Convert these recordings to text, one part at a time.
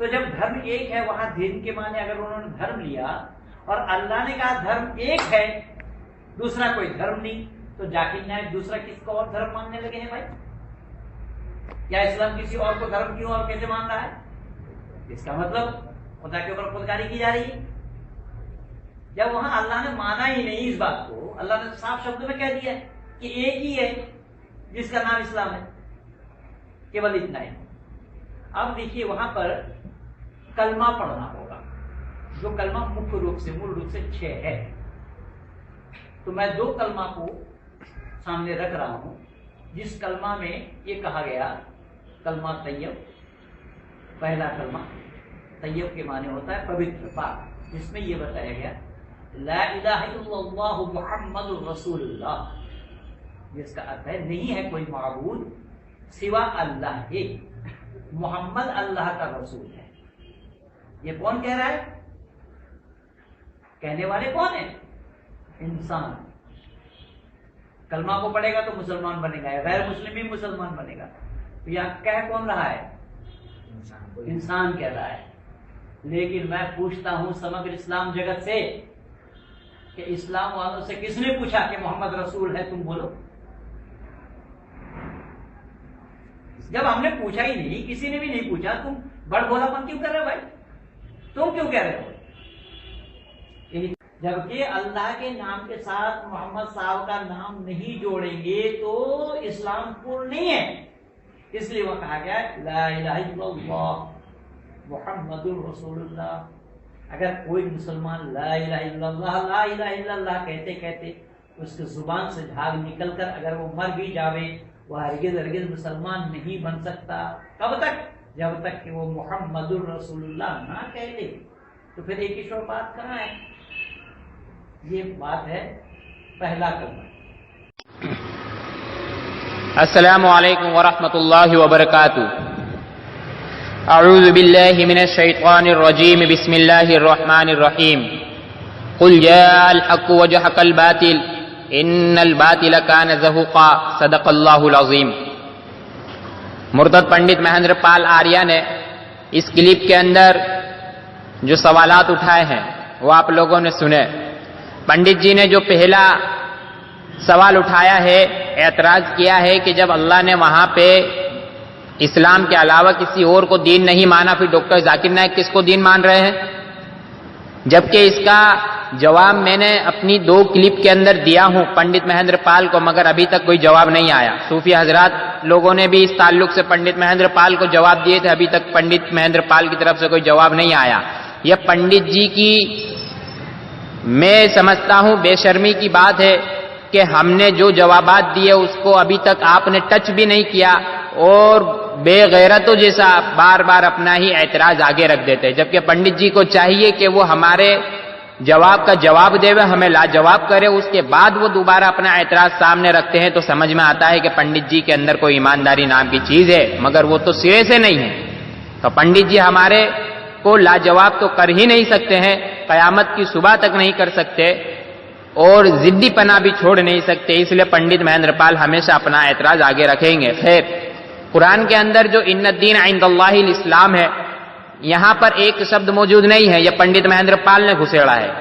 تو جب دھرم ایک ہے وہاں دین کے معنی اگر انہوں نے دھرم لیا اور اللہ نے کہا دھرم ایک ہے دوسرا کوئی دھرم نہیں، تو ذاکر نائک دوسرا کس کو اور دھرم ماننے لگے ہیں بھائی؟ یا اسلام کسی اور کو دھرم کیوں اور کیسے مان رہا ہے؟ اس کا مطلب خدا کے اوپر خودکاری کی جا رہی ہے، جب وہاں اللہ نے مانا ہی نہیں اس بات کو، اللہ نے صاف شبدوں میں کہہ دیا کہ ایک ہی ہے جس کا نام اسلام ہے، کیول اتنا ہی۔ اب دیکھیے وہاں پر کلمہ پڑھنا ہوگا، جو کلمہ مکھ روپ سے مول روپ سے 6 ہے، تو میں 2 کلمہ کو سامنے رکھ رہا ہوں، جس کلمہ میں یہ کہا گیا کلمہ طیب، پہلا کلمہ طیب کے معنی ہوتا ہے پوتر پاک، جس میں یہ بتایا گیا لا الہ الا اللہ محمد رسول اللہ، جس کا ارتھ ہے نہیں ہے کوئی معبود سوا اللہ ہی، محمد اللہ کا رسول ہے۔ یہ کون کہہ رہا ہے؟ کہنے والے کون ہیں؟ انسان۔ کلمہ کو پڑھے گا تو مسلمان بنے گا، غیر مسلم بھی مسلمان بنے گا، تو یہاں کہہ کون رہا ہے؟ انسان کہہ رہا ہے۔ لیکن میں پوچھتا ہوں سمگر اسلام جگت سے کہ اسلام والوں سے کس نے پوچھا کہ محمد رسول ہے؟ تم بولو۔ جب ہم نے پوچھا ہی نہیں، کسی نے بھی نہیں پوچھا، تم بڑ بولا پن کیوں کر رہے ہو بھائی؟ تم کیوں کہہ رہے ہو؟ جبکہ اللہ کے نام کے ساتھ محمد صاحب کا نام نہیں جوڑیں گے تو اسلام پورن نہیں ہے، اس لیے وہ کہا گیا لا الہ الا اللہ محمد رسول اللہ۔ اگر کوئی مسلمان لا الہ الا اللہ لا الہ الا اللہ کہتے کہتے اس کے زبان سے جھاگ نکل کر اگر وہ مر بھی جاوے، وہ ہرگز ہرگز مسلمان نہیں بن سکتا۔ کب تک؟ جب تک کہ وہ محمد الرسول اللہ نہ کہہ لے۔ تو پھر ایک ایشور بات کہاں ہے؟ یہ بات ہے پہلا کلمہ۔ السلام علیکم ورحمۃ اللہ وبرکاتہ۔ اعوذ باللہ من الشیطان الرجیم، بسم اللہ الرحمن الرحیم۔ قل جاء الحق وجحق الباطل ان الباطل کان زہوقا، صدق اللہ العظیم۔ مرتد پنڈت مہندر پال آریہ نے اس کلپ کے اندر جو سوالات اٹھائے ہیں وہ آپ لوگوں نے سنے۔ پنڈت جی نے جو پہلا سوال اٹھایا ہے، اعتراض کیا ہے کہ جب اللہ نے وہاں پہ اسلام کے علاوہ کسی اور کو دین نہیں مانا، پھر ڈاکٹر ذاکر نائک کس کو دین مان رہے ہیں؟ جبکہ اس کا جواب میں نے اپنی 2 کلپ کے اندر دیا ہوں پنڈت مہندر پال کو، مگر ابھی تک کوئی جواب نہیں آیا۔ صوفی حضرات لوگوں نے بھی اس تعلق سے پنڈت مہندر پال کو جواب دیے تھے، ابھی تک پنڈت مہندر پال کی طرف سے کوئی جواب نہیں آیا۔ یہ پنڈت جی کی میں سمجھتا ہوں بے شرمی کی بات ہے کہ ہم نے جو جوابات دیے اس کو ابھی تک آپ نے ٹچ بھی نہیں کیا، اور بے غیرتوں جیسا بار بار اپنا ہی اعتراض آگے رکھ دیتے، جبکہ پنڈت جی کو چاہیے کہ وہ ہمارے جواب کا جواب دے، ہمیں لاجواب کرے، اس کے بعد وہ دوبارہ اپنا اعتراض سامنے رکھتے ہیں، تو سمجھ میں آتا ہے کہ پنڈت جی کے اندر کوئی ایمانداری نام کی چیز ہے، مگر وہ تو سرے سے نہیں ہے۔ تو پنڈت جی ہمارے کو لاجواب تو کر ہی نہیں سکتے ہیں، قیامت کی صبح تک نہیں کر سکتے، اور ضدی پنا بھی چھوڑ نہیں سکتے، اس لیے پنڈت مہندر پال ہمیشہ اپنا اعتراض آگے رکھیں گے۔ خیر، قرآن کے اندر جو ان الدین عند اللہ الاسلام ہے، یہاں پر ایک شبد موجود نہیں ہے، یہ پنڈت مہندر پال نے گھسیڑا ہے۔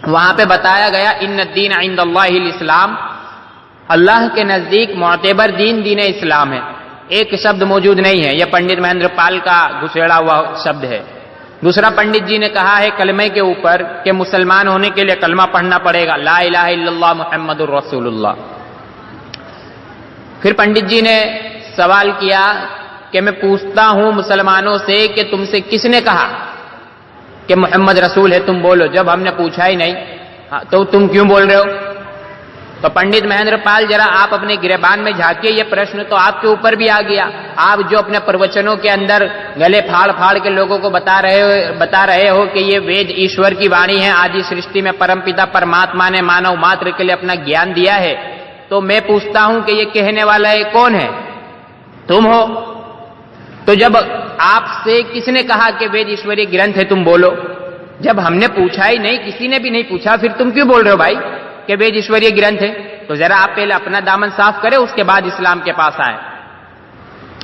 وہاں پہ بتایا گیا ان الدین عند اللہ الاسلام، اللہ کے نزدیک معتبر دین دین اسلام ہے، ایک شبد موجود نہیں ہے، یہ پنڈت مہندر پال کا گھسیڑا ہوا شبد ہے۔ دوسرا پنڈت جی نے کہا ہے کلمے کے اوپر کہ مسلمان ہونے کے لیے کلمہ پڑھنا پڑے گا، لا الہ الا اللہ محمد الرسول اللہ۔ پھر پنڈت جی نے سوال کیا کہ میں پوچھتا ہوں مسلمانوں سے کہ تم سے کس نے کہا کہ محمد رسول ہے، تم بولو، جب ہم نے پوچھا ہی نہیں تو تم کیوں بول رہے ہو؟ تو پنڈت مہندر پال ذرا آپ اپنے گریبان میں جھانکیے، یہ پرشن تو آپ کے اوپر بھی آ گیا۔ آپ جو اپنے پروچنوں کے اندر گلے پھاڑ پھاڑ کے لوگوں کو بتا رہے ہو کہ یہ وید ایشور کی وانی ہے، آدی سرشٹی میں پرم پتا پرماتما نے مانو ماتر کے لیے اپنا گیان دیا ہے، تو میں پوچھتا ہوں کہ یہ کہنے والا ہے کون ہے؟ تم ہو۔ تو جب آپ سے کس نے کہا کہ وید ایشوری گرنتھ ہے، تم بولو؟ جب ہم نے پوچھا ہی نہیں، کسی نے بھی نہیں پوچھا، پھر تم کیوں بول رہے ہو بھائی کہ وید ایشوری گرنتھ ہے؟ تو ذرا آپ پہلے اپنا دامن صاف کرے، اس کے بعد اسلام کے پاس آئے۔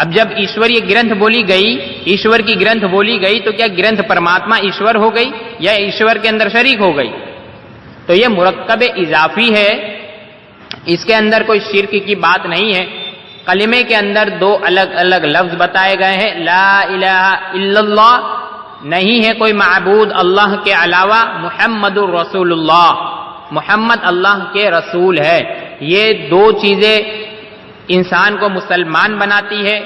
اب جب ایشوریہ گرنتھ بولی گئی، ایشور کی گرنتھ بولی گئی، تو کیا گرنتھ پرماتما ایشور ہو گئی یا ایشور کے اندر شریک ہو گئی؟ تو یہ مرکب اضافی ہے، اس کے اندر کوئی شرک کی بات نہیں ہے۔ کلمے کے اندر دو الگ الگ لفظ بتائے گئے ہیں، لا الہ الا اللہ، نہیں ہے کوئی معبود اللہ کے علاوہ، محمد الرسول اللہ، محمد اللہ کے رسول ہے۔ یہ دو چیزیں انسان کو مسلمان بناتی ہے،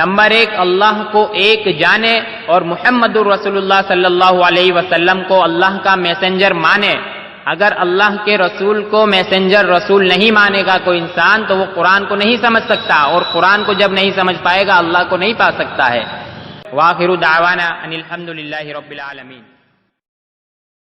نمبر ایک اللہ کو ایک جانے اور محمد الرسول اللہ صلی اللہ علیہ وسلم کو اللہ کا میسنجر مانے۔ اگر اللہ کے رسول کو میسنجر رسول نہیں مانے گا کوئی انسان تو وہ قرآن کو نہیں سمجھ سکتا، اور قرآن کو جب نہیں سمجھ پائے گا اللہ کو نہیں پا سکتا ہے۔ وآخر دعوانا ان الحمد للہ رب العالمین۔